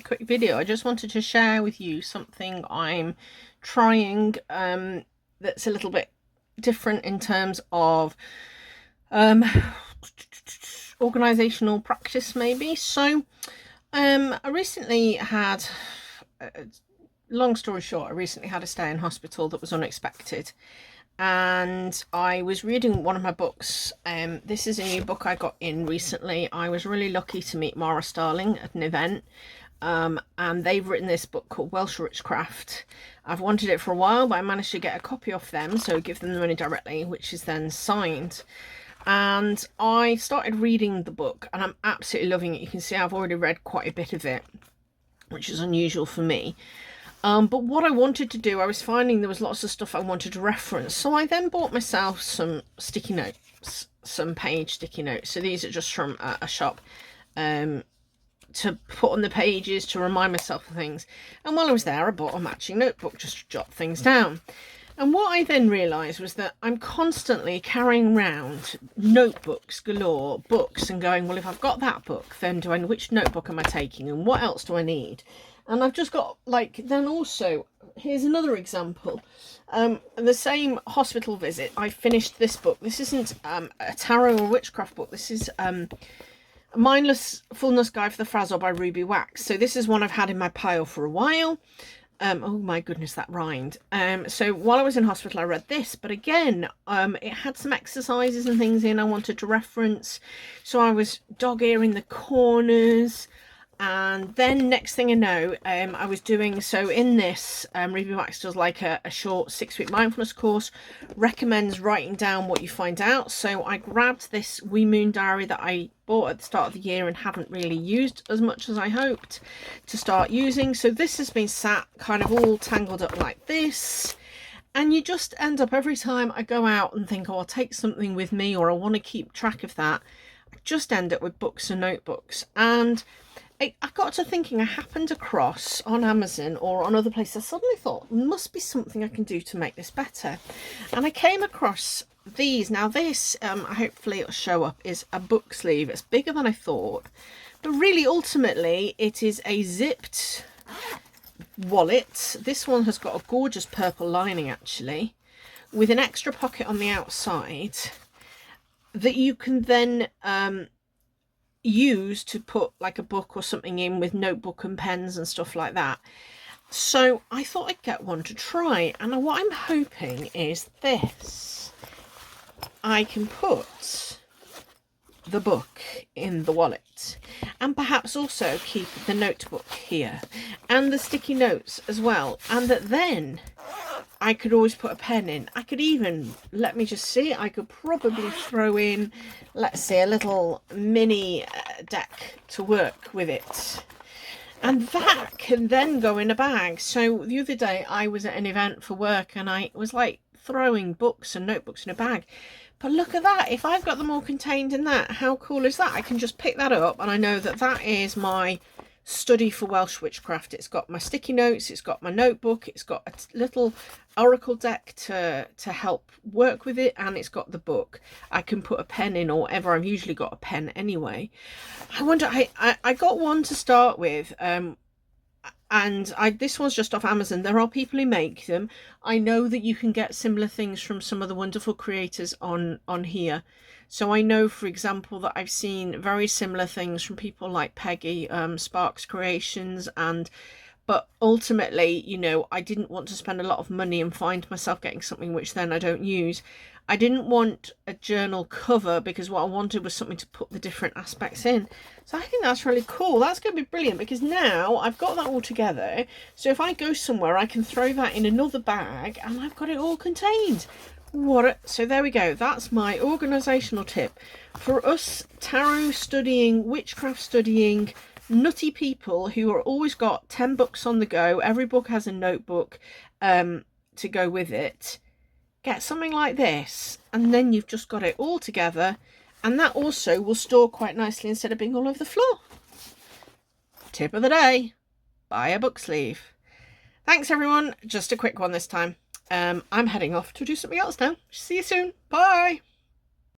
quick video. I just wanted to share with you something I'm trying that's a little bit different in terms of organizational practice, maybe. So I recently had, long story short, I recently had a stay in hospital that was unexpected. And I was reading one of my books. This is a new book I got in recently. I was really lucky to meet Mara Starling at an event, and they've written this book called Welsh Witchcraft. I've wanted it for a while, but I managed to get a copy off them, so give them the money directly, which is then signed. And I started reading the book, and I'm absolutely loving it. You can see I've already read quite a bit of it, which is unusual for me. But what I wanted to do, I was finding there was lots of stuff I wanted to reference. So I then bought myself some sticky notes, some page sticky notes. So these are just from a shop to put on the pages to remind myself of things. And while I was there, I bought a matching notebook just to jot things down. And what I then realised was that I'm constantly carrying around notebooks galore, books, and going, well, if I've got that book, then which notebook am I taking and what else do I need? And I've just got, like, then also, here's another example. The same hospital visit, I finished this book. This isn't a tarot or witchcraft book. This is a Mindless Fullness Guide for the Frazzle by Ruby Wax. So this is one I've had in my pile for a while. Oh my goodness, that rhymed. So while I was in hospital, I read this, but again, it had some exercises and things in I wanted to reference. So I was dog-earing the corners. And then next thing I know, I was doing, so in this, Ruby Wax does like a short 6-week mindfulness course, recommends writing down what you find out. So I grabbed this Wee Moon diary that I bought at the start of the year and haven't really used as much as I hoped to start using. So this has been sat kind of all tangled up like this. And you just end up, every time I go out and think, oh, I'll take something with me, or I want to keep track of that, I just end up with books and notebooks. And I got to thinking, I happened across on Amazon or on other places, I suddenly thought, there must be something I can do to make this better. And I came across these. Now this, hopefully it'll show up, is a book sleeve. It's bigger than I thought. But really, ultimately, it is a zipped wallet. This one has got a gorgeous purple lining, actually, with an extra pocket on the outside that you can then use to put like a book or something in with notebook and pens and stuff like that. So I thought I'd get one to try, and what I'm hoping is this. I can put the book in the wallet and perhaps also keep the notebook here and the sticky notes as well, and that then I could always put a pen in. I could even, let me just see, I could probably throw in, let's say, a little mini deck to work with it. And that can then go in a bag. So the other day I was at an event for work and I was like throwing books and notebooks in a bag. But look at that, if I've got them all contained in that, how cool is that? I can just pick that up and I know that that is my study for Welsh witchcraft. It's got my sticky notes, it's got my notebook, it's got a little oracle deck to help work with it, and it's got the book. I can put a pen in or whatever. I've usually got a pen anyway. I wonder, I got one to start with, and this one's just off Amazon. There are people who make them. I know that you can get similar things from some of the wonderful creators on here. So I know, for example, that I've seen very similar things from people like Peggy, Sparks Creations, but ultimately, you know, I didn't want to spend a lot of money and find myself getting something which then I don't use. I didn't want a journal cover because what I wanted was something to put the different aspects in. So I think that's really cool. That's going to be brilliant because now I've got that all together. So if I go somewhere, I can throw that in another bag and I've got it all contained. So there we go. That's my organisational tip for us tarot studying, witchcraft studying, nutty people who are always got 10 books on the go. Every book has a notebook to go with it. Get something like this and then you've just got it all together, and that also will store quite nicely instead of being all over the floor. Tip of the day, buy a book sleeve. Thanks everyone, just a quick one this time. I'm heading off to do something else now. See you soon. Bye.